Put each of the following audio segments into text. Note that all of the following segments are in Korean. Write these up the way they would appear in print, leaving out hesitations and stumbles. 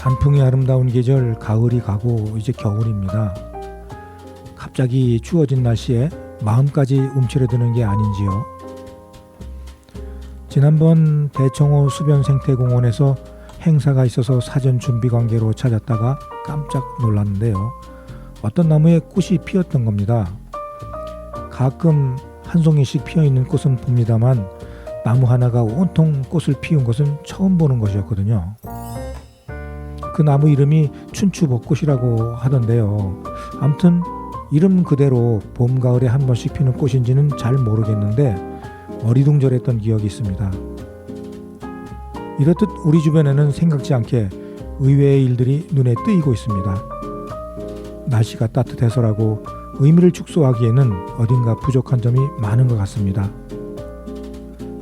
단풍이 아름다운 계절 가을이 가고 이제 겨울입니다. 갑자기 추워진 날씨에 마음까지 움츠러드는 게 아닌지요. 지난번 대청호 수변생태공원에서 행사가 있어서 사전 준비 관계로 찾았다가 깜짝 놀랐는데요. 어떤 나무에 꽃이 피었던 겁니다. 가끔 한 송이씩 피어있는 꽃은 봅니다만 나무 하나가 온통 꽃을 피운 것은 처음 보는 것이었거든요. 그 나무 이름이 춘추벚꽃이라고 하던데요. 아무튼 이름 그대로 봄, 가을에 한 번씩 피는 꽃인지는 잘 모르겠는데 어리둥절했던 기억이 있습니다. 이렇듯 우리 주변에는 생각지 않게 의외의 일들이 눈에 띄고 있습니다. 날씨가 따뜻해서라고 의미를 축소하기에는 어딘가 부족한 점이 많은 것 같습니다.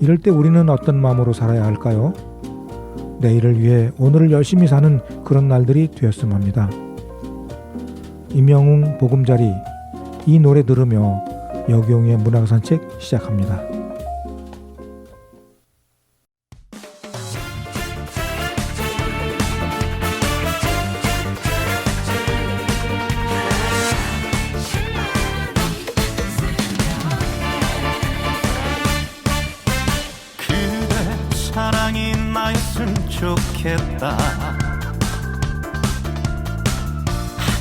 이럴 때 우리는 어떤 마음으로 살아야 할까요? 내일을 위해 오늘을 열심히 사는 그런 날들이 되었으면 합니다. 임영웅 보금자리, 이 노래 들으며 여기용의 문화산책 시작합니다. 사랑이 나였으면 좋겠다.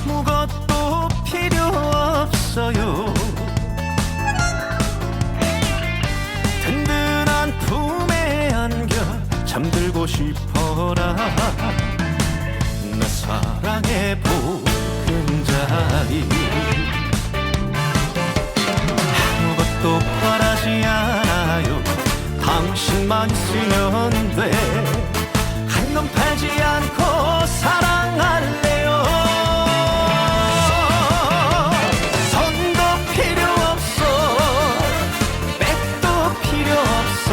아무것도 필요 없어요. 든든한 품에 안겨 잠들고 싶어라. 내 사랑의 보금자리. 아무것도 바라지 않아요. 당신만 있으면 돼. 한 놈 팔지 않고 사랑할래요. 돈도 필요 없어, 백도 필요 없어.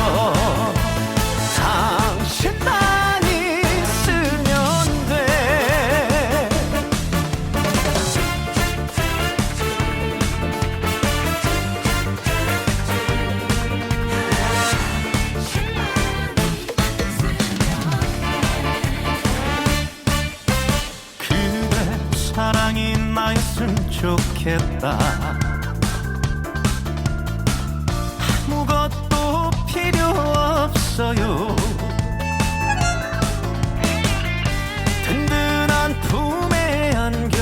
당신만 있으면 돼. 사랑이 나였으면 좋겠다. 아무것도 필요 없어요. 든든한 품에 안겨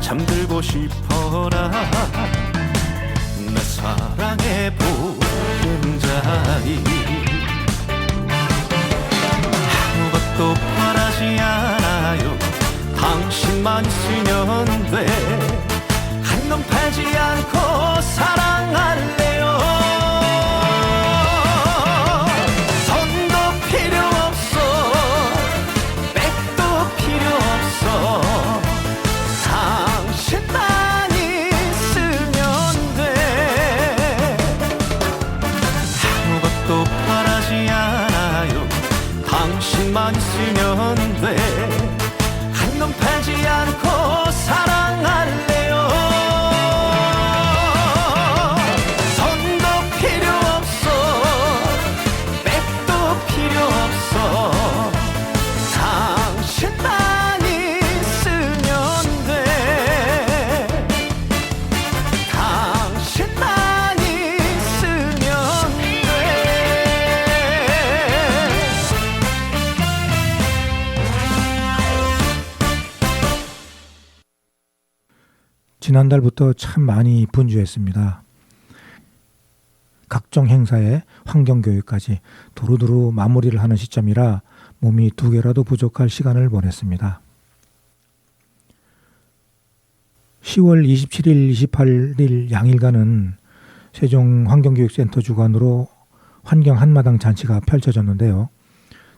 잠들고 싶어라. 내 사랑의 보금자리. 아무것도 바라지 않아요. 당신만 있으면 돼. 한 놈 팔지 않고 사랑할래요. 돈도 필요 없어, 백도 필요 없어. 당신만 있으면 돼. 아무것도 바라지 않아요. 당신만 있으면 돼. 놈 팔지 않고 사랑할래요. 돈도 필요 없어, 백도 필요 없어. 당신만 있으면 돼. 당신만 있으면 돼. 지난달부터 참 많이 분주했습니다. 각종 행사에 환경교육까지 두루두루 마무리를 하는 시점이라 몸이 2개라도 부족할 시간을 보냈습니다. 10월 27일, 28일 양일간은 세종 환경교육센터 주관으로 환경 한마당 잔치가 펼쳐졌는데요.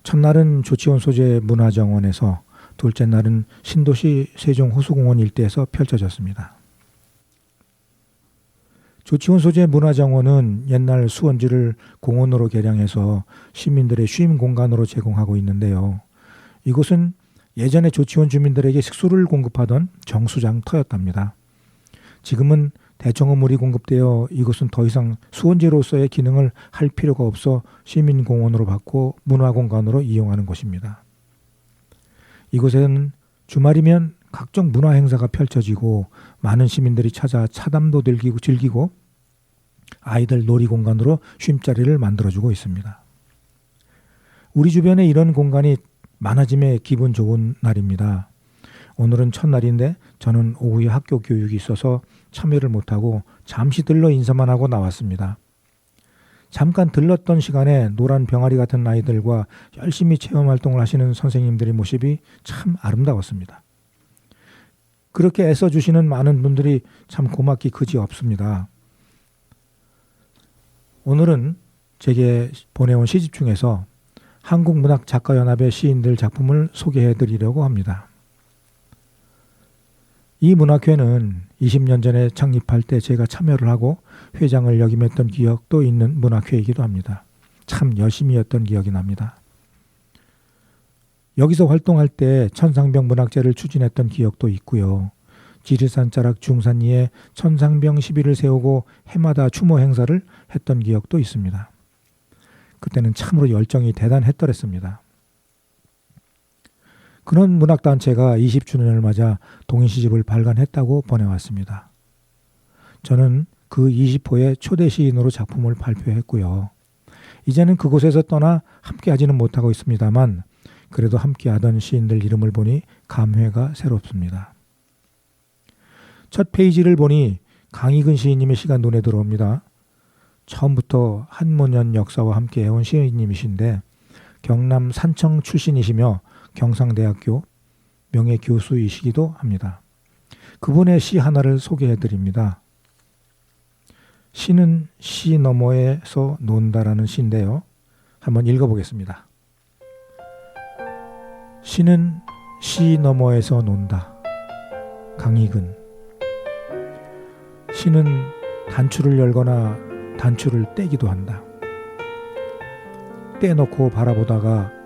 첫날은 조치원 소재 문화정원에서, 둘째 날은 신도시 세종 호수공원 일대에서 펼쳐졌습니다. 조치원 소재 문화정원은 옛날 수원지를 공원으로 개량해서 시민들의 쉼 공간으로 제공하고 있는데요. 이곳은 예전에 조치원 주민들에게 식수를 공급하던 정수장터였답니다. 지금은 대청호물이 공급되어 이곳은 더 이상 수원지로서의 기능을 할 필요가 없어 시민공원으로 바꿔 문화공간으로 이용하는 곳입니다. 이곳에는 주말이면 각종 문화 행사가 펼쳐지고 많은 시민들이 찾아 차담도 즐기고 아이들 놀이 공간으로 쉼자리를 만들어주고 있습니다. 우리 주변에 이런 공간이 많아짐에 기분 좋은 날입니다. 오늘은 첫날인데 저는 오후에 학교 교육이 있어서 참여를 못하고 잠시 들러 인사만 하고 나왔습니다. 잠깐 들렀던 시간에 노란 병아리 같은 아이들과 열심히 체험활동을 하시는 선생님들의 모습이 참 아름다웠습니다. 그렇게 애써주시는 많은 분들이 참 고맙기 그지 없습니다. 오늘은 제게 보내온 시집 중에서 한국문학작가연합의 시인들 작품을 소개해 드리려고 합니다. 이 문학회는 20년 전에 창립할 때 제가 참여를 하고 회장을 역임했던 기억도 있는 문학회이기도 합니다. 참 열심히 했던 기억이 납니다. 여기서 활동할 때 천상병 문학제를 추진했던 기억도 있고요. 지리산 자락 중산리에 천상병 시비를 세우고 해마다 추모 행사를 했던 기억도 있습니다. 그때는 참으로 열정이 대단했더랬습니다. 그런 문학단체가 20주년을 맞아 동인시집을 발간했다고 보내왔습니다. 저는 그 20호의 초대 시인으로 작품을 발표했고요. 이제는 그곳에서 떠나 함께하지는 못하고 있습니다만 그래도 함께하던 시인들 이름을 보니 감회가 새롭습니다. 첫 페이지를 보니 강익은 시인님의 시가 눈에 들어옵니다. 처음부터 한문연 역사와 함께 해온 시인님이신데 경남 산청 출신이시며 경상대학교 명예교수이시기도 합니다. 그분의 시 하나를 소개해드립니다. 시는 시 너머에서 논다라는 시인데요. 한번 읽어보겠습니다. 시는 시 너머에서 논다. 강익은. 시는 단추를 열거나 단추를 떼기도 한다. 떼놓고 바라보다가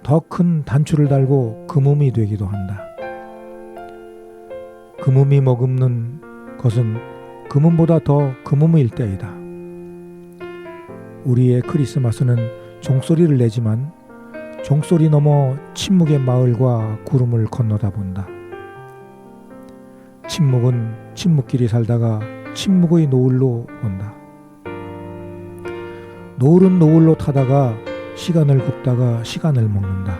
더 큰 단추를 달고 금음이 되기도 한다. 금음이 머금는 것은 금음보다 더 금음일 때이다. 우리의 크리스마스는 종소리를 내지만 종소리 넘어 침묵의 마을과 구름을 건너다 본다. 침묵은 침묵끼리 살다가 침묵의 노을로 온다. 노을은 노을로 타다가 시간을 굽다가 시간을 먹는다.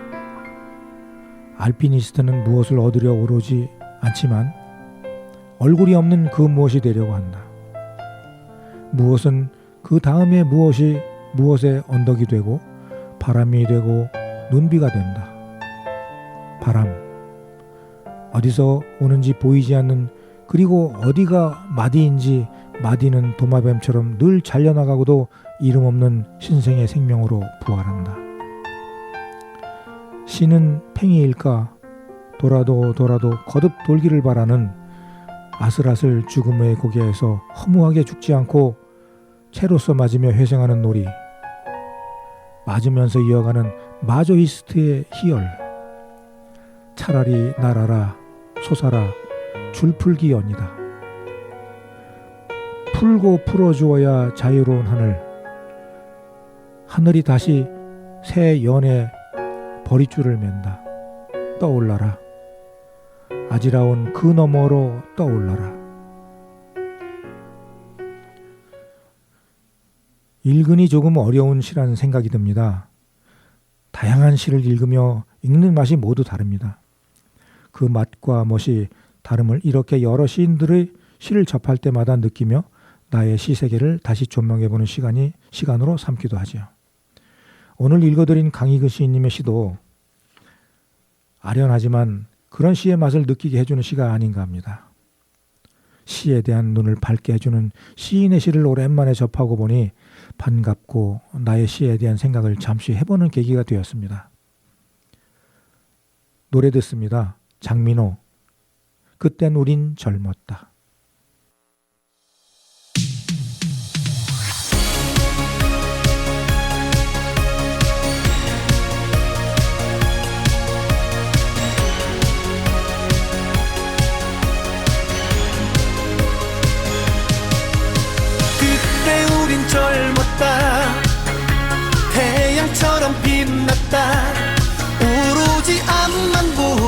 알피니스트는 무엇을 얻으려 오르지 않지만 얼굴이 없는 그 무엇이 되려고 한다. 무엇은 그 다음에 무엇의 언덕이 되고 바람이 되고 눈비가 된다. 바람, 어디서 오는지 보이지 않는 그리고 어디가 마디인지 마디는 도마뱀처럼 늘 잘려나가고도 이름 없는 신생의 생명으로 부활한다. 시는 팽이일까 돌아도 거듭 돌기를 바라는 아슬아슬 죽음의 고개에서 허무하게 죽지 않고 채로서 맞으며 회생하는 놀이, 맞으면서 이어가는 마조이스트의 희열, 차라리 날아라 솟아라 줄풀기 연이다. 풀고 풀어주어야 자유로운 하늘이 다시 새 연의 버릿줄을 맨다. 떠올라라. 아지라운 그 너머로 떠올라라. 읽으니 조금 어려운 시라는 생각이 듭니다. 다양한 시를 읽으며 읽는 맛이 모두 다릅니다. 그 맛과 멋이 다름을 이렇게 여러 시인들의 시를 접할 때마다 느끼며 나의 시 세계를 다시 조명해보는 시간으로 삼기도 하죠. 오늘 읽어드린 강익은 시인님의 시도 아련하지만 그런 시의 맛을 느끼게 해주는 시가 아닌가 합니다. 시에 대한 눈을 밝게 해주는 시인의 시를 오랜만에 접하고 보니 반갑고 나의 시에 대한 생각을 잠시 해보는 계기가 되었습니다. 노래 듣습니다. 장민호, 그땐 우린 젊었다. 젊었다. 태양처럼 빛났다. 오로지 앞만 보고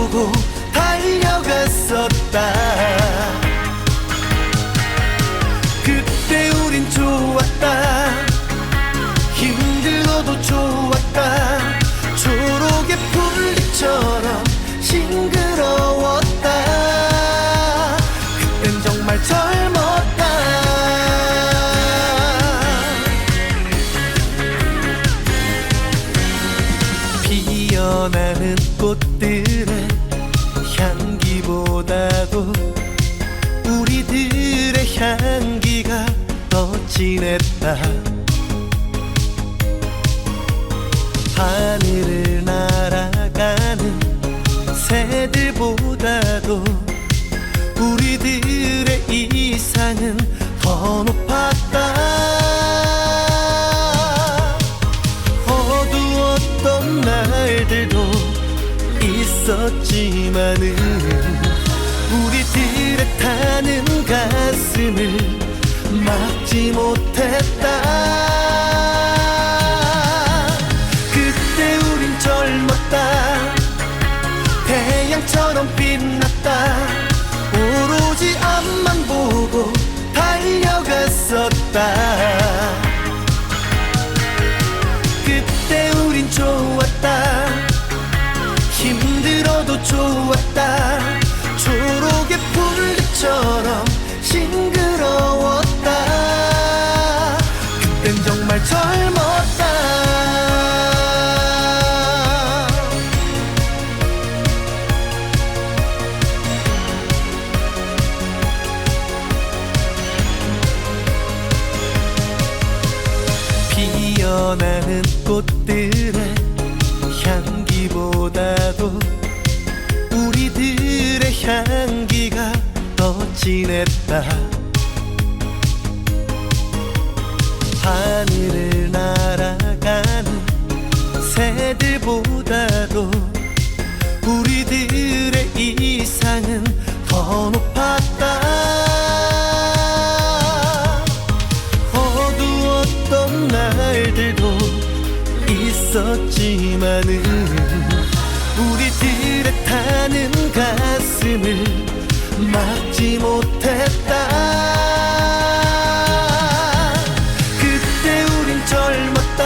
피어나는 꽃들의 향기보다도 우리들의 향기가 더 진했다. 하늘을 날아가는 새들보다도 우리들의 이상은 더 높았다. 어두웠던 날들도 있었지만은 우리들의 타는 가슴을 막지 못했다. 그때 우린 젊었다. 태양처럼 빛났다. 오로지 앞만 보고 달려갔었다. 그때 우린 좋았다. 힘들어도 좋았다. 초록의 풀잎처럼 싱그러웠다. 그땐 정말 젊었다. 피어나는 꽃들의 향기보다도 우리들의 향기가 더 진했다. 하늘을 날아가는 새들보다도 우리들의 이상은 더 높았다. 어두웠던 날들도 있었지만은 우리들의 타는 가슴을 막지 못했다. 그때 우린 젊었다.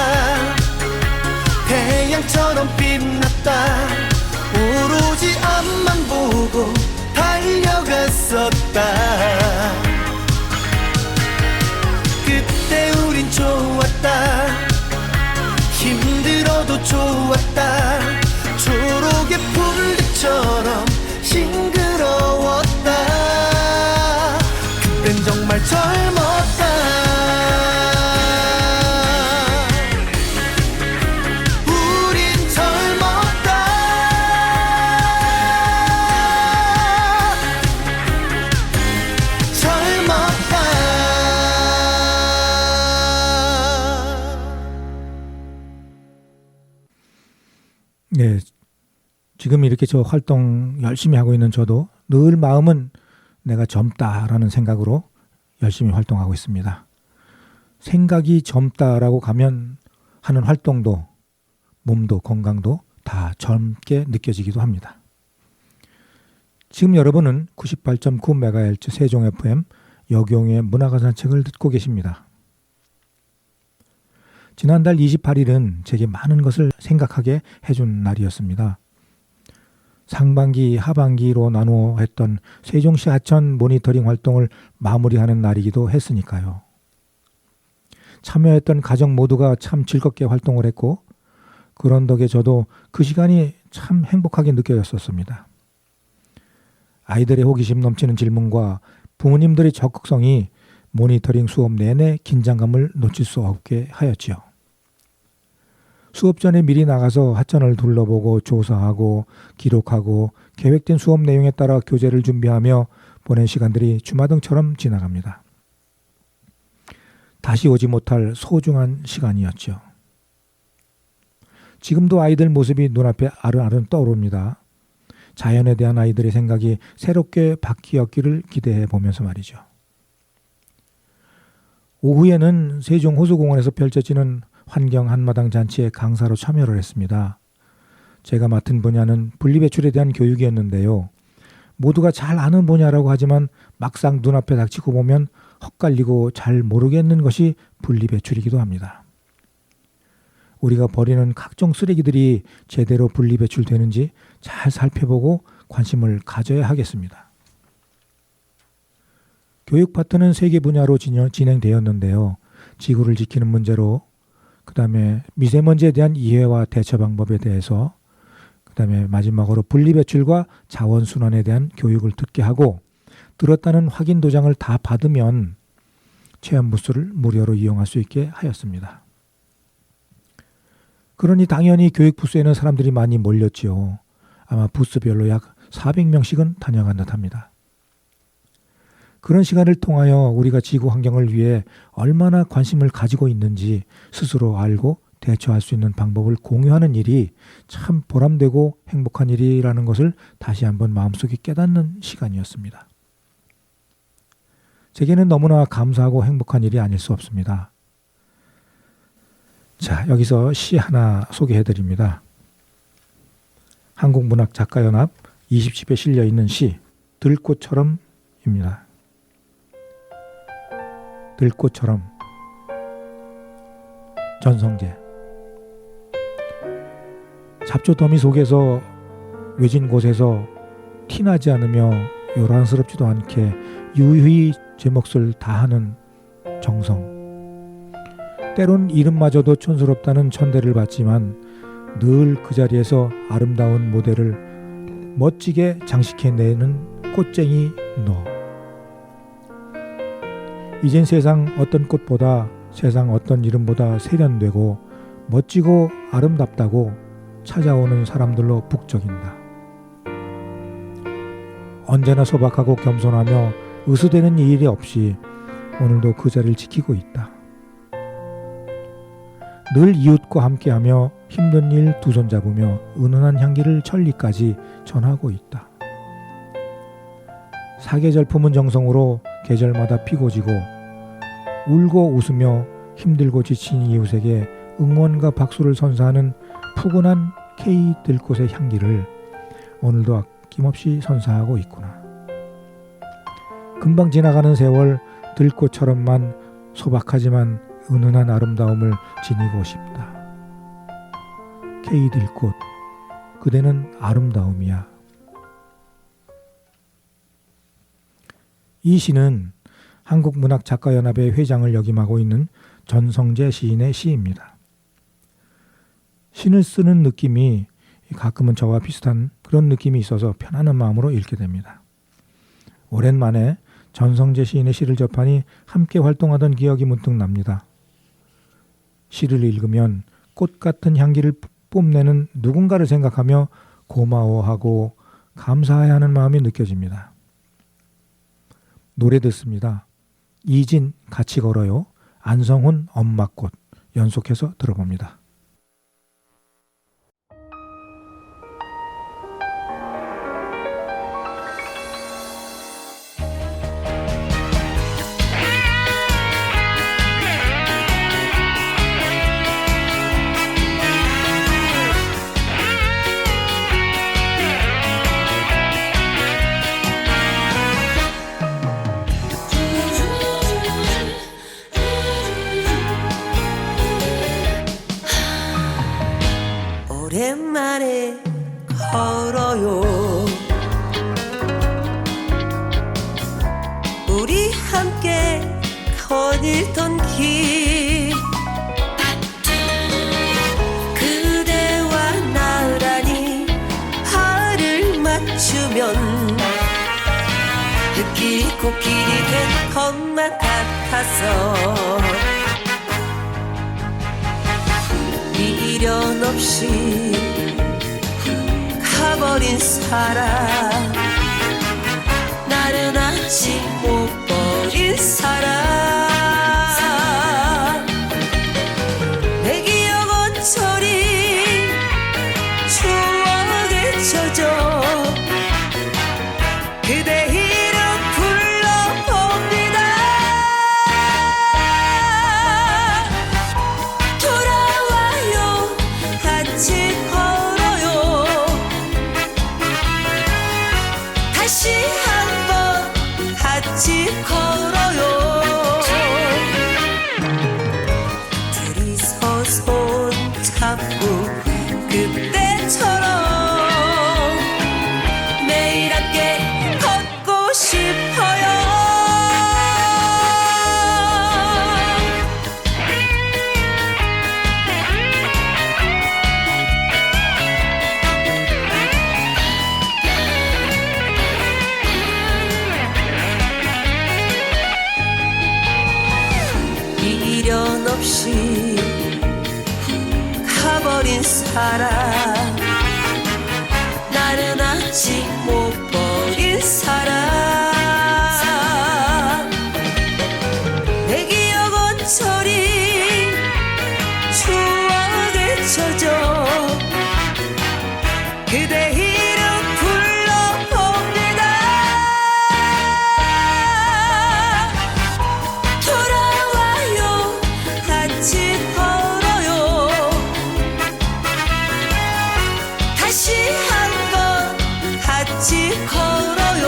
태양처럼 빛났다. 오로지 앞만 보고 달려갔었다. 그때 우린 좋았다. 힘들어도 좋았다. 초록의 풀잎처럼 싱그러웠다. 그땐 정말 젊었다. 우린 젊었다. 젊었다. 네, 지금 이렇게 저 활동 열심히 하고 있는 저도 늘 마음은 내가 젊다라는 생각으로 열심히 활동하고 있습니다. 생각이 젊다라고 가면 하는 활동도 몸도 건강도 다 젊게 느껴지기도 합니다. 지금 여러분은 98.9MHz 세종 FM 여경의 문화가산책을 듣고 계십니다. 지난달 28일은 제게 많은 것을 생각하게 해준 날이었습니다. 상반기, 하반기로 나누어 했던 세종시 하천 모니터링 활동을 마무리하는 날이기도 했으니까요. 참여했던 가정 모두가 참 즐겁게 활동을 했고 그런 덕에 저도 그 시간이 참 행복하게 느껴졌었습니다. 아이들의 호기심 넘치는 질문과 부모님들의 적극성이 모니터링 수업 내내 긴장감을 놓칠 수 없게 하였지요. 수업 전에 미리 나가서 하천을 둘러보고 조사하고 기록하고 계획된 수업 내용에 따라 교재를 준비하며 보낸 시간들이 주마등처럼 지나갑니다. 다시 오지 못할 소중한 시간이었죠. 지금도 아이들 모습이 눈앞에 아른아른 떠오릅니다. 자연에 대한 아이들의 생각이 새롭게 바뀌었기를 기대해 보면서 말이죠. 오후에는 세종호수공원에서 펼쳐지는 환경 한마당 잔치에 강사로 참여를 했습니다. 제가 맡은 분야는 분리배출에 대한 교육이었는데요. 모두가 잘 아는 분야라고 하지만 막상 눈앞에 닥치고 보면 헛갈리고 잘 모르겠는 것이 분리배출이기도 합니다. 우리가 버리는 각종 쓰레기들이 제대로 분리배출되는지 잘 살펴보고 관심을 가져야 하겠습니다. 교육 파트는 3개 분야로 진행되었는데요. 지구를 지키는 문제로, 그 다음에 미세먼지에 대한 이해와 대처 방법에 대해서, 그다음에 마지막으로 분리배출과 자원순환에 대한 교육을 듣게 하고 들었다는 확인 도장을 다 받으면 체험 부스를 무료로 이용할 수 있게 하였습니다. 그러니 당연히 교육 부스에는 사람들이 많이 몰렸지요. 아마 부스별로 약 400명씩은 다녀간 듯합니다. 그런 시간을 통하여 우리가 지구 환경을 위해 얼마나 관심을 가지고 있는지 스스로 알고 대처할 수 있는 방법을 공유하는 일이 참 보람되고 행복한 일이라는 것을 다시 한번 마음속에 깨닫는 시간이었습니다. 제게는 너무나 감사하고 행복한 일이 아닐 수 없습니다. 자, 여기서 시 하나 소개해 드립니다. 한국문학작가연합 20집에 실려 있는 시 들꽃처럼입니다. 들꽃처럼. 전성재. 잡초더미 속에서 외진 곳에서 티나지 않으며 요란스럽지도 않게 유유히 제 몫을 다하는 정성. 때론 이름마저도 촌스럽다는 천대를 받지만 늘 그 자리에서 아름다운 무대를 멋지게 장식해내는 꽃쟁이 너. 이젠 세상 어떤 꽃보다 세상 어떤 이름보다 세련되고 멋지고 아름답다고 찾아오는 사람들로 북적인다. 언제나 소박하고 겸손하며 의수되는 일이 없이 오늘도 그 자리를 지키고 있다. 늘 이웃과 함께하며 힘든 일 두 손 잡으며 은은한 향기를 천리까지 전하고 있다. 사계절 품은 정성으로 계절마다 피고 지고 울고 웃으며 힘들고 지친 이웃에게 응원과 박수를 선사하는 푸근한 K 들꽃의 향기를 오늘도 아낌없이 선사하고 있구나. 금방 지나가는 세월 들꽃처럼만 소박하지만 은은한 아름다움을 지니고 싶다. K 들꽃, 그대는 아름다움이야. 이 시는 한국문학작가연합의 회장을 역임하고 있는 전성재 시인의 시입니다. 시를 쓰는 느낌이 가끔은 저와 비슷한 그런 느낌이 있어서 편안한 마음으로 읽게 됩니다. 오랜만에 전성재 시인의 시를 접하니 함께 활동하던 기억이 문득 납니다. 시를 읽으면 꽃 같은 향기를 뽐내는 누군가를 생각하며 고마워하고 감사해야 하는 마음이 느껴집니다. 노래 듣습니다. 이진 같이 걸어요. 안성훈 엄마꽃 연속해서 들어봅니다. 오랜만에 걸어요. 우리 함께 거닐던 길, 그대와 나란히 발을 맞추면 길이 코끼리 된 것만 같아서 미련 없이 가버린 사람, 나는 아직 못 버린 사람. 내 기억은 저리 추억에 젖어 그대 이름 불러봅니다. 돌아와요, 같이 걸어요. 다시 한번 같이 걸어요. 둘이서 손 잡고 그때처럼 매일 함께 걷고 싶어요. 버린 사랑 나는 아직 못 버린 사랑 내 기억 온천이 추억에 젖어 그대 이름 불러봅니다 돌아와요 같이 걸어요 다시 한번 같이 걸어요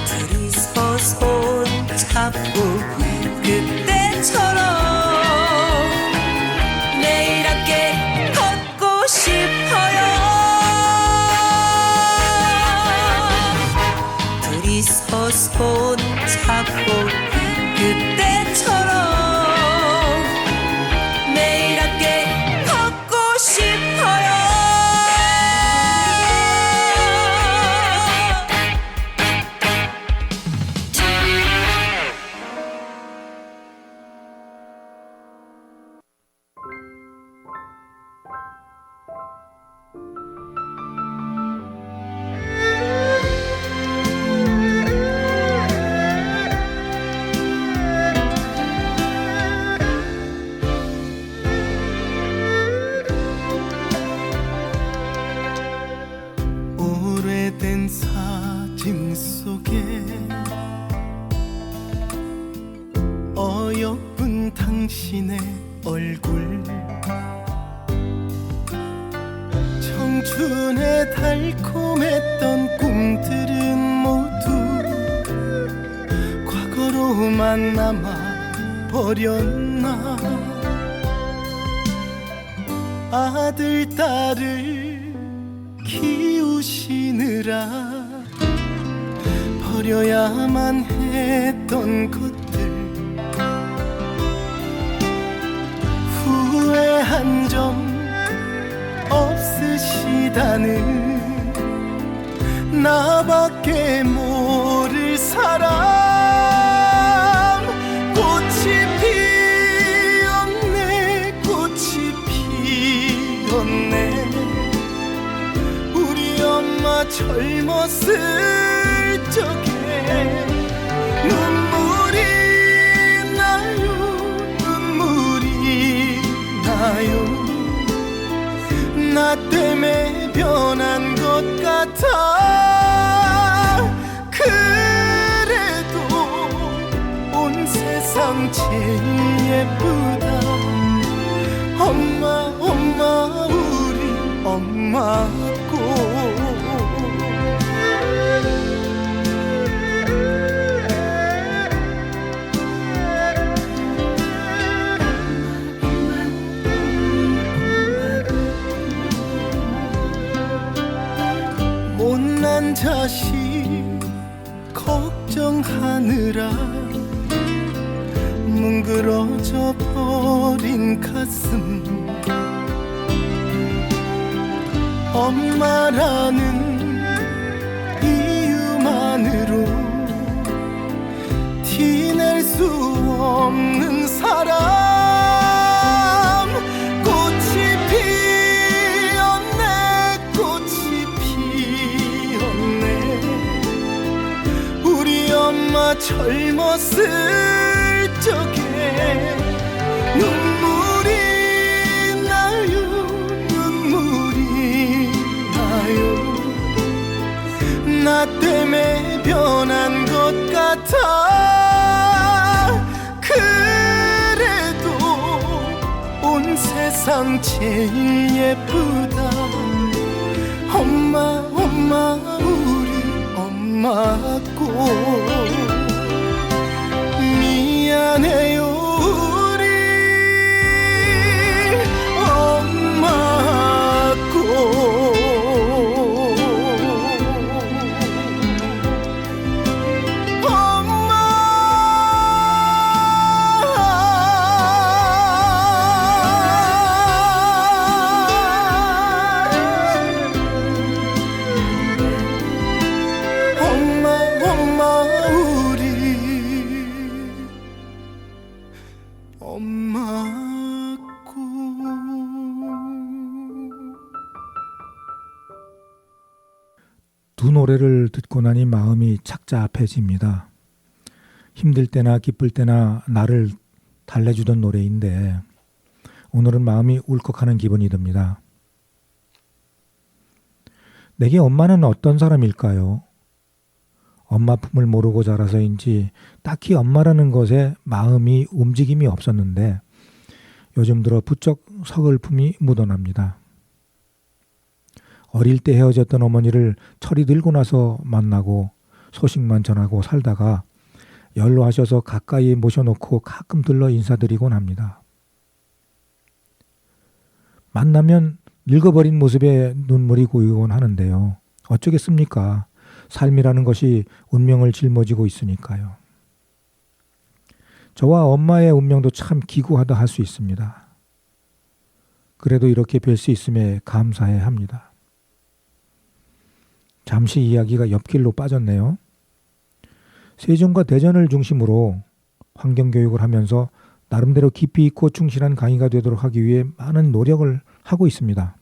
둘이서 손 잡고 그때처럼 매일 함께 걷고 싶어요 둘이서 손 잡고 그때처럼 매일 함께 걷고 싶어요 오래된 사진 속에 어여쁜 당신의 얼굴 청춘의 달콤했던 꿈들은 모두 과거로만 남아 버렸나 아들 딸을 키우시느라 버려야만 했던 것들 후회한 점 없으시다는 나밖에 모를 사람 꽃이 피었네 꽃이 피었네 우리 엄마 젊었을 적에 눈물이 나요 눈물이 나요 나 때문에 변한 것 같아 그래도 온 세상 제일 예쁘다 엄마 엄마 우리 엄마 못난 자식 걱정하느라 뭉그러져 버린 가슴 엄마라는 이유만으로 티낼 수 없는 사람 꽃이 피었네 꽃이 피었네 우리 엄마 젊었을 적에 눈물이 나요 눈물이 나요 나 때문에 변한 것 같아 그래도 온 세상 제일 예쁘다 엄마 엄마 우리 엄마 꼭 미안해요 우리 엄마 꼭 엄마 두 노래를 듣고 나니 마음이 착잡해집니다. 힘들 때나 기쁠 때나 나를 달래주던 노래인데 오늘은 마음이 울컥하는 기분이 듭니다. 내게 엄마는 어떤 사람일까요? 엄마 품을 모르고 자라서인지 딱히 엄마라는 것에 마음이 움직임이 없었는데 요즘 들어 부쩍 서글픔이 묻어납니다. 어릴 때 헤어졌던 어머니를 철이 들고 나서 만나고 소식만 전하고 살다가 연로하셔서 가까이 모셔놓고 가끔 들러 인사드리곤 합니다. 만나면 늙어버린 모습에 눈물이 고이곤 하는데요. 어쩌겠습니까? 삶이라는 것이 운명을 짊어지고 있으니까요. 저와 엄마의 운명도 참 기구하다 할 수 있습니다. 그래도 이렇게 뵐 수 있음에 감사해 합니다. 잠시 이야기가 옆길로 빠졌네요. 세종과 대전을 중심으로 환경교육을 하면서 나름대로 깊이 있고 충실한 강의가 되도록 하기 위해 많은 노력을 하고 있습니다.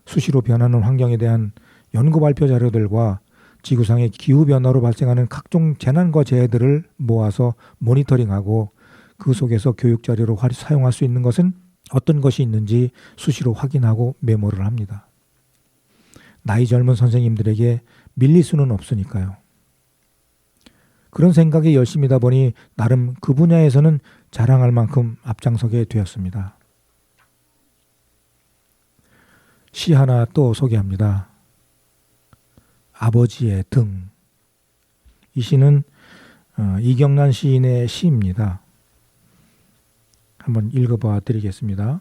수시로 변하는 환경에 대한 연구 발표 자료들과 지구상의 기후변화로 발생하는 각종 재난과 재해들을 모아서 모니터링하고 그 속에서 교육 자료로 사용할 수 있는 것은 어떤 것이 있는지 수시로 확인하고 메모를 합니다. 나이 젊은 선생님들에게 밀릴 수는 없으니까요. 그런 생각에 열심이다 보니 나름 그 분야에서는 자랑할 만큼 앞장서게 되었습니다. 시 하나 또 소개합니다. 아버지의 등. 이 시는 이경란 시인의 시입니다. 한번 읽어봐 드리겠습니다.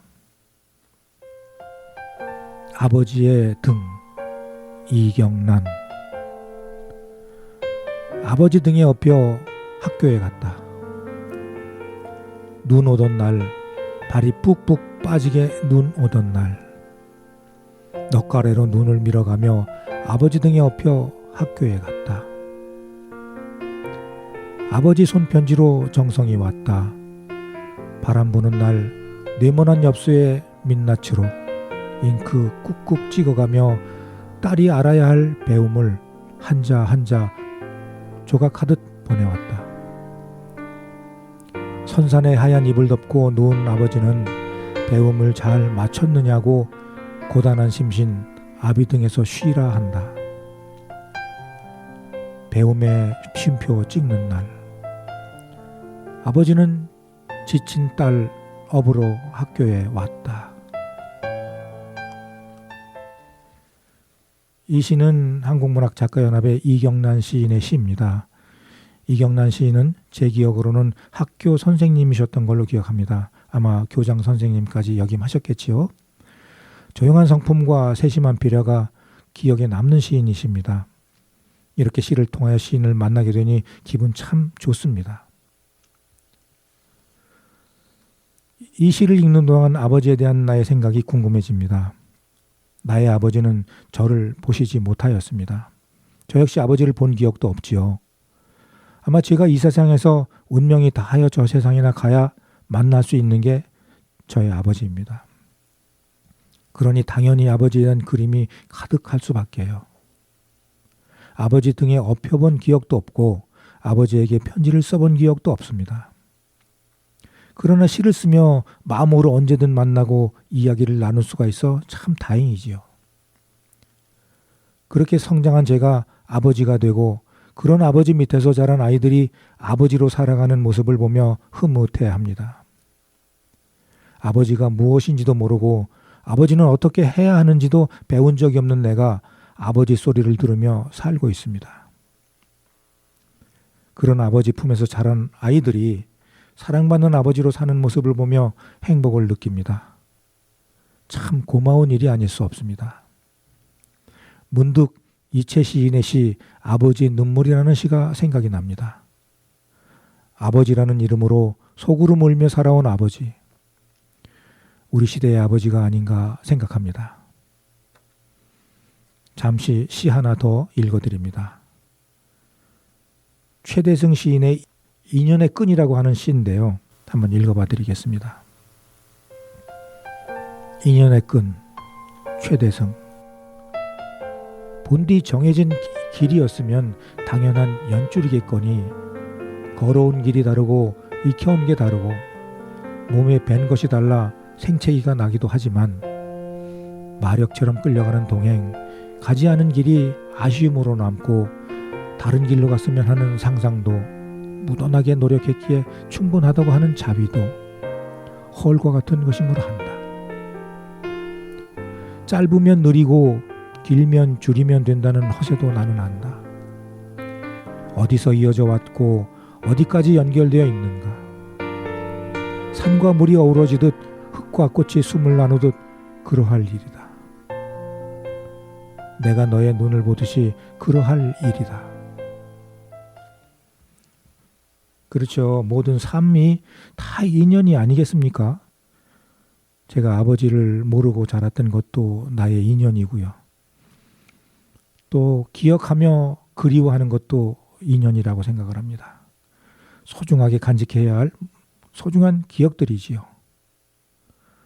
아버지의 등. 이경란. 아버지 등에 업혀 학교에 갔다. 눈 오던 날, 발이 푹푹 빠지게 눈 오던 날, 넉가래로 눈을 밀어가며 아버지 등에 업혀 학교에 갔다. 아버지 손편지로 정성이 왔다. 바람 부는 날 네모난 엽서에 민낯으로 잉크 꾹꾹 찍어가며 딸이 알아야 할 배움을 한자 한자 조각하듯 보내왔다. 선산의 하얀 이불 덮고 누운 아버지는 배움을 잘 마쳤느냐고 고단한 심신 아비 등에서 쉬라 한다. 배움에 쉼표 찍는 날, 아버지는 지친 딸 업으로 학교에 왔다. 이 시는 한국문학작가연합의 이경란 시인의 시입니다. 이경란 시인은 제 기억으로는 학교 선생님이셨던 걸로 기억합니다. 아마 교장 선생님까지 역임하셨겠지요. 조용한 성품과 세심한 비려가 기억에 남는 시인이십니다. 이렇게 시를 통하여 시인을 만나게 되니 기분 참 좋습니다. 이 시를 읽는 동안 아버지에 대한 나의 생각이 궁금해집니다. 나의 아버지는 저를 보시지 못하였습니다. 저 역시 아버지를 본 기억도 없지요. 아마 제가 이 세상에서 운명이 다하여 저 세상이나 가야 만날 수 있는 게 저의 아버지입니다. 그러니 당연히 아버지에 대한 그림이 가득할 수밖에요. 아버지 등에 업혀본 기억도 없고 아버지에게 편지를 써본 기억도 없습니다. 그러나 시를 쓰며 마음으로 언제든 만나고 이야기를 나눌 수가 있어 참 다행이지요. 그렇게 성장한 제가 아버지가 되고 그런 아버지 밑에서 자란 아이들이 아버지로 살아가는 모습을 보며 흐뭇해합니다. 아버지가 무엇인지도 모르고 아버지는 어떻게 해야 하는지도 배운 적이 없는 내가 아버지 소리를 들으며 살고 있습니다. 그런 아버지 품에서 자란 아이들이 사랑받는 아버지로 사는 모습을 보며 행복을 느낍니다. 참 고마운 일이 아닐 수 없습니다. 문득 이채 시인의 시 아버지의 눈물이라는 시가 생각이 납니다. 아버지라는 이름으로 소구름 울며 살아온 아버지. 우리 시대의 아버지가 아닌가 생각합니다. 잠시 시 하나 더 읽어드립니다. 최대승 시인의 인연의 끈이라고 하는 시인데요. 한번 읽어봐 드리겠습니다. 인연의 끈, 최대승. 본디 정해진 길이었으면 당연한 연줄이겠거니 걸어온 길이 다르고 익혀온 게 다르고 몸에 밴 것이 달라 생채기가 나기도 하지만 마력처럼 끌려가는 동행, 가지 않은 길이 아쉬움으로 남고 다른 길로 갔으면 하는 상상도 무던하게 노력했기에 충분하다고 하는 자비도 헐과 같은 것이므로 한다. 짧으면 느리고 길면 줄이면 된다는 허세도 나는 안다. 어디서 이어져 왔고 어디까지 연결되어 있는가. 산과 물이 어우러지듯 흙과 꽃이 숨을 나누듯 그러할 일이다. 내가 너의 눈을 보듯이 그러할 일이다. 그렇죠. 모든 삶이 다 인연이 아니겠습니까? 제가 아버지를 모르고 자랐던 것도 나의 인연이고요. 또 기억하며 그리워하는 것도 인연이라고 생각을 합니다. 소중하게 간직해야 할 소중한 기억들이지요.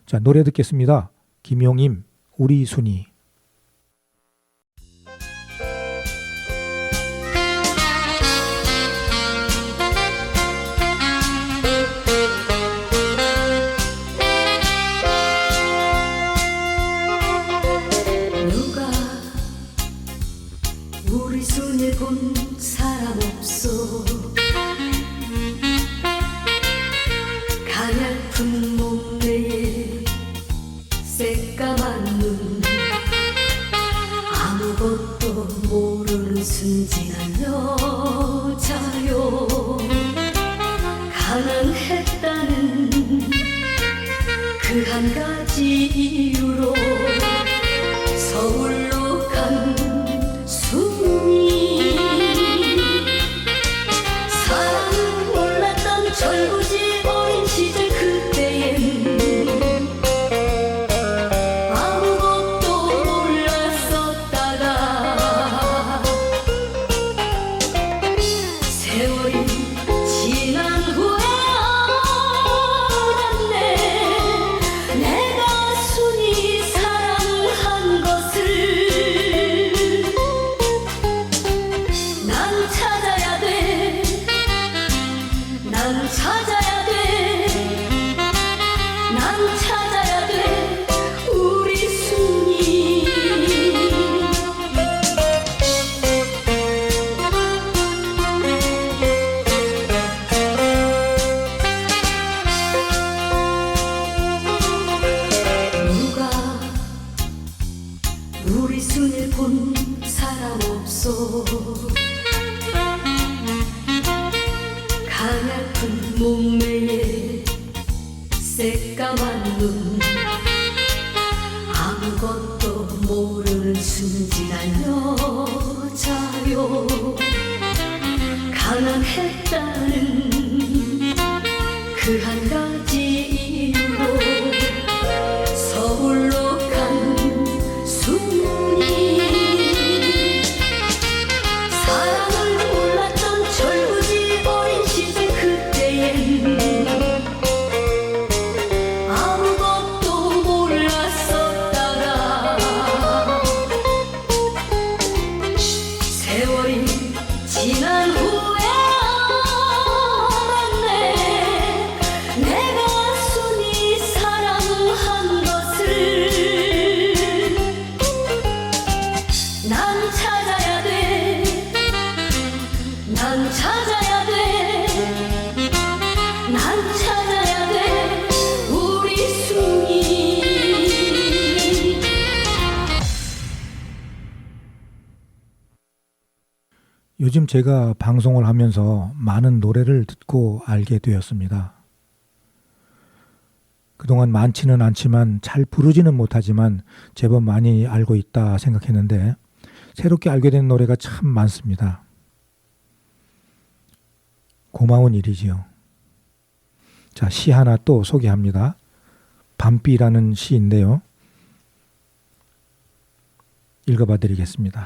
자, 노래 듣겠습니다. 김용임, 우리 순이. 누가 우리 손을 본 사람 없어. 가냘픈 몸매에 새까만 눈, 아무것도 모르는 순진한 여자요. 가난했다는 그 한 가지 이유로 서울로 간 순이. 사랑을 몰랐던 철부지 어린 시절 그때엔 아무것도 몰랐었다가 세월이 지난 후에 알았네. 내가 순이 사랑한 것을. 난 찾아야 돼. 난 찾아야 돼. 난 찾아야 돼. 우리 순이. 누가 우리 순을 본 사람 없어. 가냘픈 몸매에 새까만 눈, 아무것도 모르는 순진한 여자요. 가난했다는 그 한 가지 이유로 서울로 간 순이. 사랑을 몰랐던 철부지 어린 시절 그때엔 아무것도 몰랐었다가 세월이 지난 후에 알았네. 내가 순이 사랑한 것을. 난 찾아야 돼. 난 찾아야 돼. 난 찾아야 돼. 우리 순이. 요즘 제가 방송을 하면서 많은 노래를 듣고 알게 되었습니다. 그동안 많지는 않지만 잘 부르지는 못하지만 제법 많이 알고 있다 생각했는데 새롭게 알게 된 노래가 참 많습니다. 고마운 일이지요. 자, 시 하나 또 소개합니다. 밤비라는 시인데요. 읽어봐 드리겠습니다.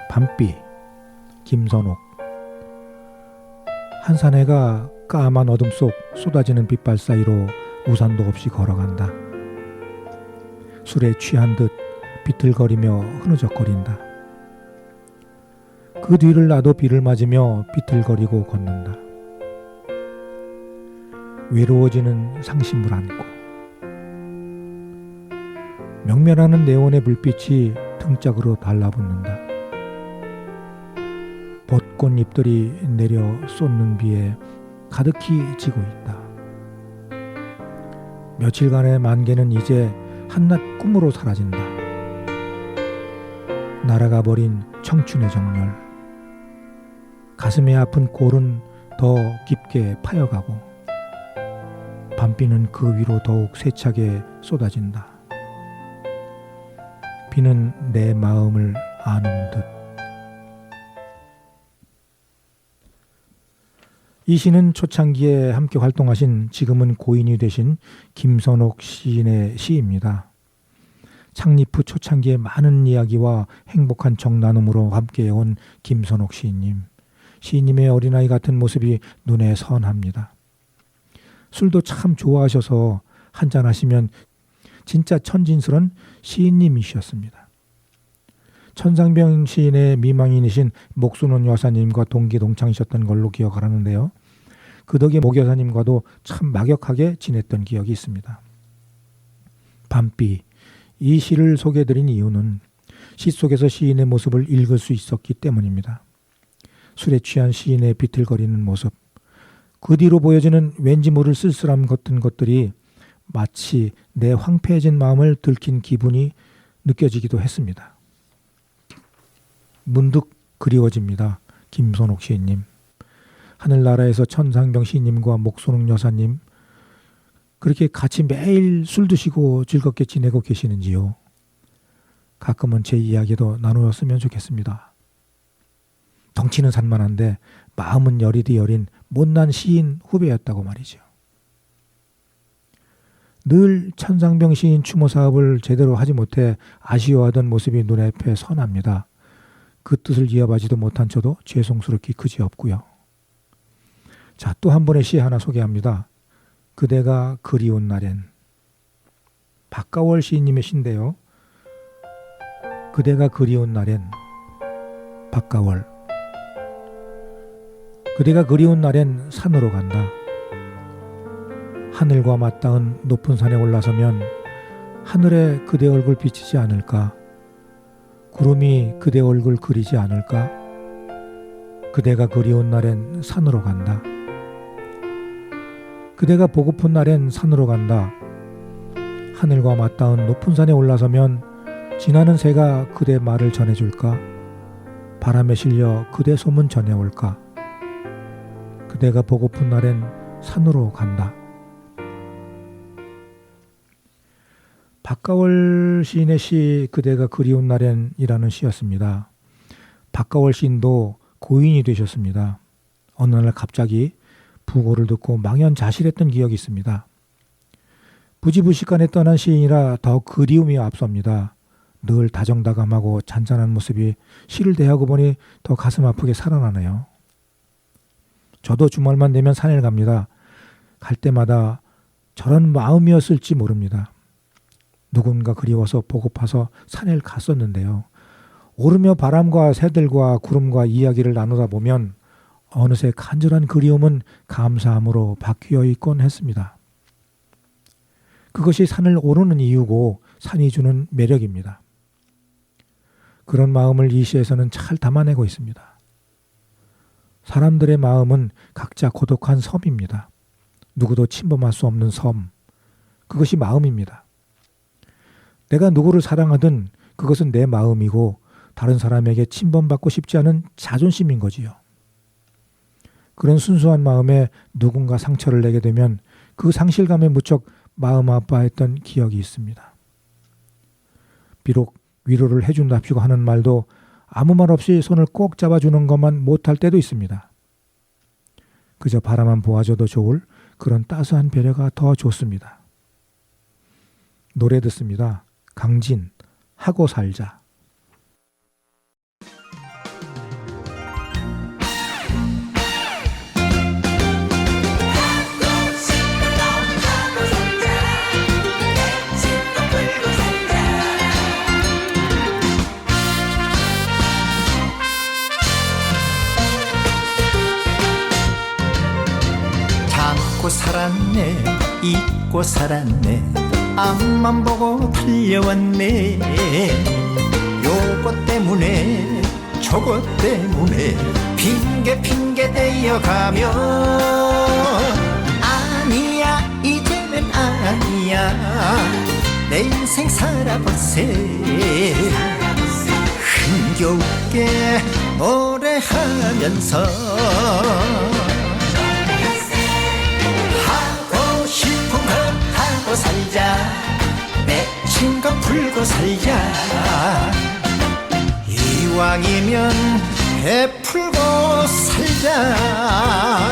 밤비, 김선옥. 한 사내가 까만 어둠 속 쏟아지는 빛발 사이로 우산도 없이 걸어간다. 술에 취한 듯 비틀거리며 흐느적거린다. 그 뒤를 나도 비를 맞으며 비틀거리고 걷는다. 외로워지는 상심을 안고 명멸하는 네온의 불빛이 등짝으로 달라붙는다. 벚꽃잎들이 내려 쏟는 비에 가득히 지고 있다. 며칠간의 만개는 이제 한낱 꿈으로 사라진다. 날아가 버린 청춘의 정열, 가슴에 아픈 골은 더 깊게 파여가고 밤비는 그 위로 더욱 세차게 쏟아진다. 비는 내 마음을 아는 듯. 이 시는 초창기에 함께 활동하신 지금은 고인이 되신 김선옥 시인의 시입니다. 창립 후 초창기에 많은 이야기와 행복한 정나눔으로 함께해온 김선옥 시인님. 시인님의 어린아이 같은 모습이 눈에 선합니다. 술도 참 좋아하셔서 한잔하시면 진짜 천진스런 시인님이셨습니다. 천상병 시인의 미망인이신 목순원 여사님과 동기 동창이셨던 걸로 기억을 하는데요. 그 덕에 목 여사님과도 참 막역하게 지냈던 기억이 있습니다. 밤비, 이 시를 소개해드린 이유는 시 속에서 시인의 모습을 읽을 수 있었기 때문입니다. 술에 취한 시인의 비틀거리는 모습, 그 뒤로 보여지는 왠지 모를 쓸쓸함 같은 것들이 마치 내 황폐해진 마음을 들킨 기분이 느껴지기도 했습니다. 문득 그리워집니다. 김선옥 시인님. 하늘나라에서 천상병 시인님과 목소능 여사님 그렇게 같이 매일 술 드시고 즐겁게 지내고 계시는지요. 가끔은 제 이야기도 나누었으면 좋겠습니다. 덩치는 산만한데 마음은 여리디 여린 못난 시인 후배였다고 말이죠. 늘 천상병 시인 추모 사업을 제대로 하지 못해 아쉬워하던 모습이 눈앞에 선합니다. 그 뜻을 이어가지도 못한 저도 죄송스럽기 그지없고요. 자, 또 한 번의 시 하나 소개합니다. 그대가 그리운 날엔. 박가월 시인님의 시인데요. 그대가 그리운 날엔. 박가월. 그대가 그리운 날엔 산으로 간다. 하늘과 맞닿은 높은 산에 올라서면 하늘에 그대 얼굴 비치지 않을까? 구름이 그대 얼굴 그리지 않을까? 그대가 그리운 날엔 산으로 간다. 그대가 보고픈 날엔 산으로 간다. 하늘과 맞닿은 높은 산에 올라서면 지나는 새가 그대 말을 전해줄까? 바람에 실려 그대 소문 전해올까? 그대가 보고픈 날엔 산으로 간다. 박가월 시인의 시 그대가 그리운 날엔 이라는 시였습니다. 박가월 시인도 고인이 되셨습니다. 어느 날 갑자기 부고를 듣고 망연자실했던 기억이 있습니다. 부지부식간에 떠난 시인이라 더 그리움이 앞섭니다. 늘 다정다감하고 잔잔한 모습이 시를 대하고 보니 더 가슴 아프게 살아나네요. 저도 주말만 되면 산에 갑니다. 갈 때마다 저런 마음이었을지 모릅니다. 누군가 그리워서 보고파서 산에 갔었는데요. 오르며 바람과 새들과 구름과 이야기를 나누다 보면 어느새 간절한 그리움은 감사함으로 바뀌어 있곤 했습니다. 그것이 산을 오르는 이유고 산이 주는 매력입니다. 그런 마음을 이 시에서는 잘 담아내고 있습니다. 사람들의 마음은 각자 고독한 섬입니다. 누구도 침범할 수 없는 섬, 그것이 마음입니다. 내가 누구를 사랑하든 그것은 내 마음이고 다른 사람에게 침범받고 싶지 않은 자존심인 거지요. 그런 순수한 마음에 누군가 상처를 내게 되면 그 상실감에 무척 마음 아파했던 기억이 있습니다. 비록 위로를 해준답시고 하는 말도 아무 말 없이 손을 꼭 잡아주는 것만 못할 때도 있습니다. 그저 바라만 보아줘도 좋을 그런 따스한 배려가 더 좋습니다. 노래 듣습니다. 강진, 하고 살자. 살았네 잊고 살았네 앞만 보고 달려왔네 요것 때문에 저것 때문에 핑계 대어가며 아니야 이제는 아니야 내 인생 살아보세 흥겨울게 노래하면서 하고 싶은 거 하고 살자 맺힌 거 풀고 살자 이왕이면 베풀고 살자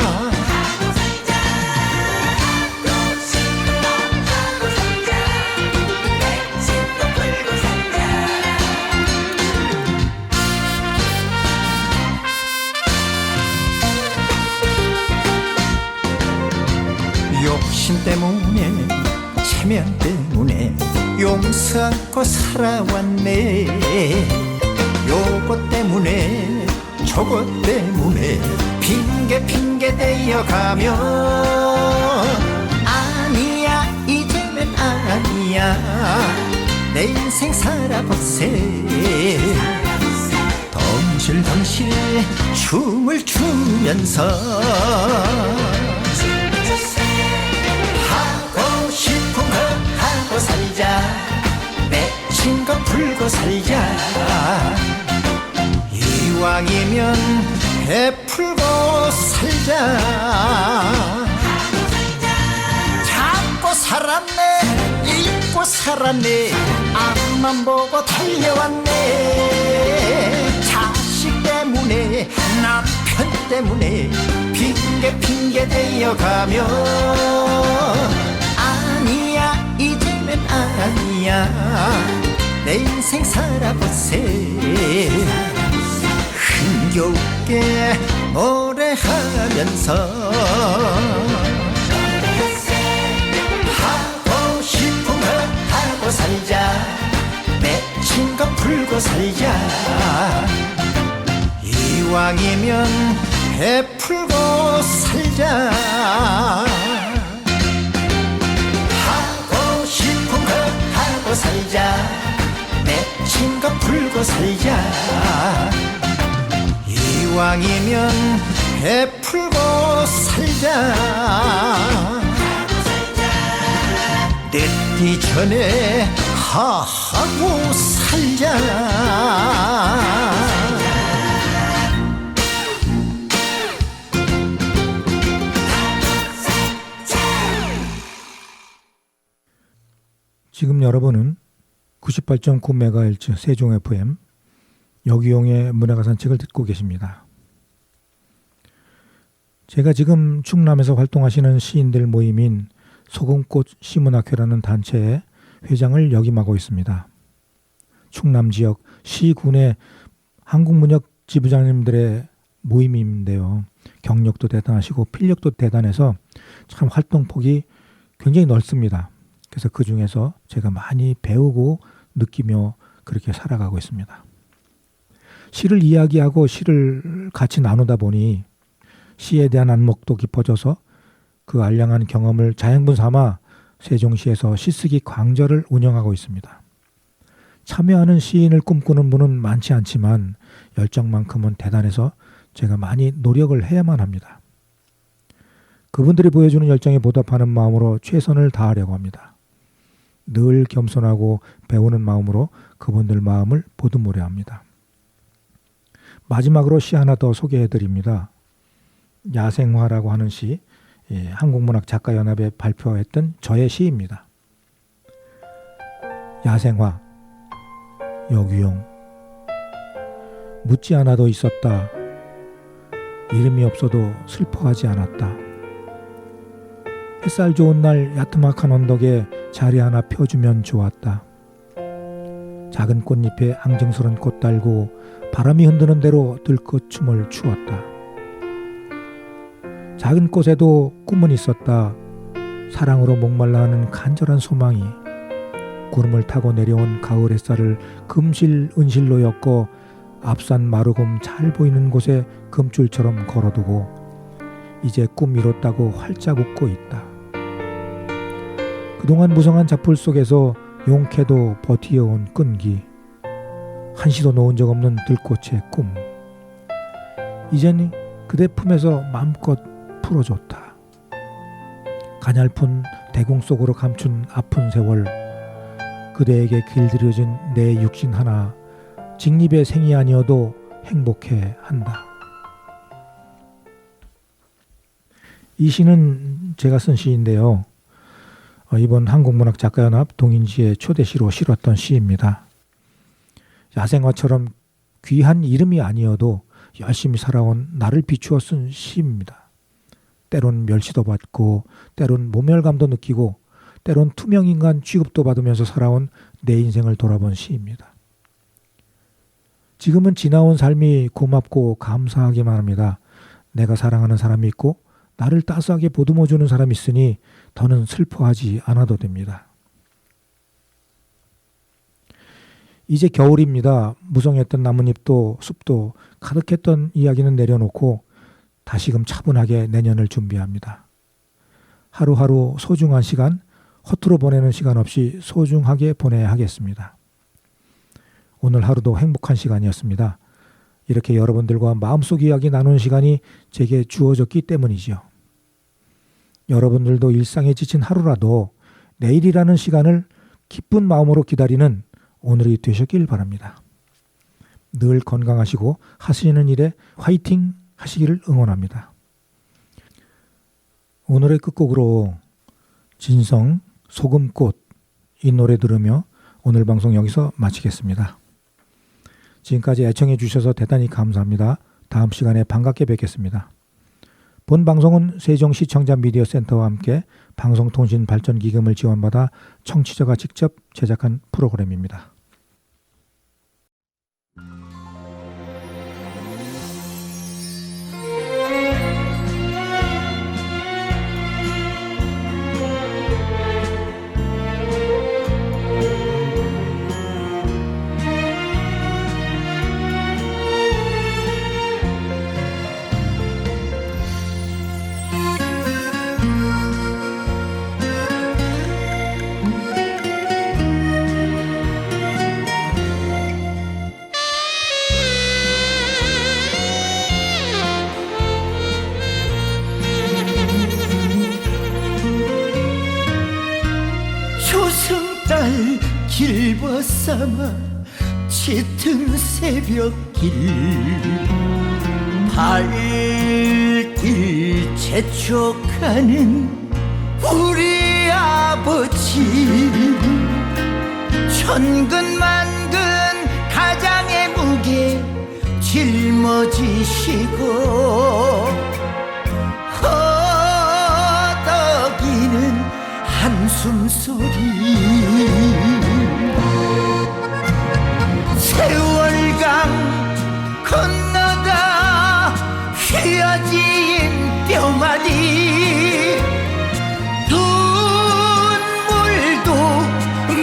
욕심 때문에 체면 때문에 용서 않고 살아왔네 요것 때문에 저것 때문에 핑계 대어가며 아니야 이제는 아니야 내 인생 살아보세 덩실덩실 춤을 추면서 하고 싶은 거 하고 살자 맺힌 거 풀고 살자 이왕이면 베풀고 살자 잡고 살았네 잊고 살았네 앞만 보고 달려왔네 자식 때문에 남편 때문에 핑계 대어가며 아니야 이제는 아니야 내 인생 살아보세 흥겨울게 노래하면서 하고 싶은 거 하고 살자 맺힌 거 풀고 살자 이왕이면 베풀고 살자 하고 싶은 거 하고 살자 맺힌 거 풀고 살자 이왕이면 베풀고 살자 늦기 전에 하고 살자 지금 여러분은 98.9MHz 세종 FM 여기용의 문화가 산책을 듣고 계십니다. 제가 지금 충남에서 활동하시는 시인들 모임인 소금꽃 시문학회라는 단체의 회장을 역임하고 있습니다. 충남 지역 시군의 한국문역 지부장님들의 모임인데요. 경력도 대단하시고 필력도 대단해서 참 활동폭이 굉장히 넓습니다. 그래서 그 중에서 제가 많이 배우고 느끼며 그렇게 살아가고 있습니다. 시를 이야기하고 시를 같이 나누다 보니 시에 대한 안목도 깊어져서 그 알량한 경험을 자양분 삼아 세종시에서 시쓰기 광절을 운영하고 있습니다. 참여하는 시인을 꿈꾸는 분은 많지 않지만 열정만큼은 대단해서 제가 많이 노력을 해야만 합니다. 그분들이 보여주는 열정에 보답하는 마음으로 최선을 다하려고 합니다. 늘 겸손하고 배우는 마음으로 그분들 마음을 보듬으려 합니다. 마지막으로 시 하나 더 소개해드립니다. 야생화라고 하는 시, 한국문학작가연합에 발표했던 저의 시입니다. 야생화, 여규용. 묻지 않아도 있었다. 이름이 없어도 슬퍼하지 않았다. 햇살 좋은 날 야트막한 언덕에 자리 하나 펴주면 좋았다. 작은 꽃잎에 앙증스런 꽃 달고 바람이 흔드는 대로 들꽃 춤을 추었다. 작은 꽃에도 꿈은 있었다. 사랑으로 목말라 하는 간절한 소망이. 구름을 타고 내려온 가을 햇살을 금실 은실로 엮어 앞산 마루금 잘 보이는 곳에 금줄처럼 걸어두고 이제 꿈 이뤘다고 활짝 웃고 있다. 그동안 무성한 잡풀 속에서 용케도 버티어온 끈기, 한시도 놓은 적 없는 들꽃의 꿈. 이젠 그대 품에서 마음껏 풀어줬다. 가냘픈 대궁 속으로 감춘 아픈 세월, 그대에게 길들여진 내 육신 하나, 직립의 생이 아니어도 행복해 한다. 이 시는 제가 쓴 시인데요. 이번 한국문학작가연합 동인지의 초대시로 실었던 시입니다. 야생화처럼 귀한 이름이 아니어도 열심히 살아온 나를 비추어 쓴 시입니다. 때론 멸시도 받고 때론 모멸감도 느끼고 때론 투명인간 취급도 받으면서 살아온 내 인생을 돌아본 시입니다. 지금은 지나온 삶이 고맙고 감사하기만 합니다. 내가 사랑하는 사람이 있고 나를 따스하게 보듬어주는 사람이 있으니 더는 슬퍼하지 않아도 됩니다. 이제 겨울입니다. 무성했던 나뭇잎도 숲도 가득했던 이야기는 내려놓고 다시금 차분하게 내년을 준비합니다. 하루하루 소중한 시간, 허투루 보내는 시간 없이 소중하게 보내야 하겠습니다. 오늘 하루도 행복한 시간이었습니다. 이렇게 여러분들과 마음속 이야기 나누는 시간이 제게 주어졌기 때문이지요. 여러분들도 일상에 지친 하루라도 내일이라는 시간을 기쁜 마음으로 기다리는 오늘이 되셨길 바랍니다. 늘 건강하시고 하시는 일에 화이팅 하시기를 응원합니다. 오늘의 끝곡으로 진성 소금꽃 이 노래 들으며 오늘 방송 여기서 마치겠습니다. 지금까지 애청해 주셔서 대단히 감사합니다. 다음 시간에 반갑게 뵙겠습니다. 본 방송은 세종시청자 미디어센터와 함께 방송통신발전기금을 지원받아 청취자가 직접 제작한 프로그램입니다. 조승달 길 벗삼아 짙은 새벽길 발길 재촉하는 우리 아버지 천근만근 가장의 무게 짊어지시고 허덕이는 한숨 소리 세월강 건너가 휘어진 뼈마디 눈물도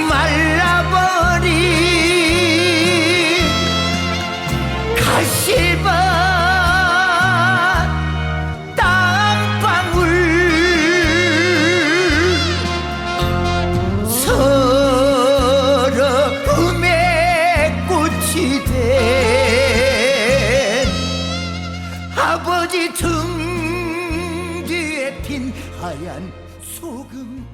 말라버린 가시밭 땅방울 서러움의 꽃이 된 아버지 등 뒤에 핀 하얀 소금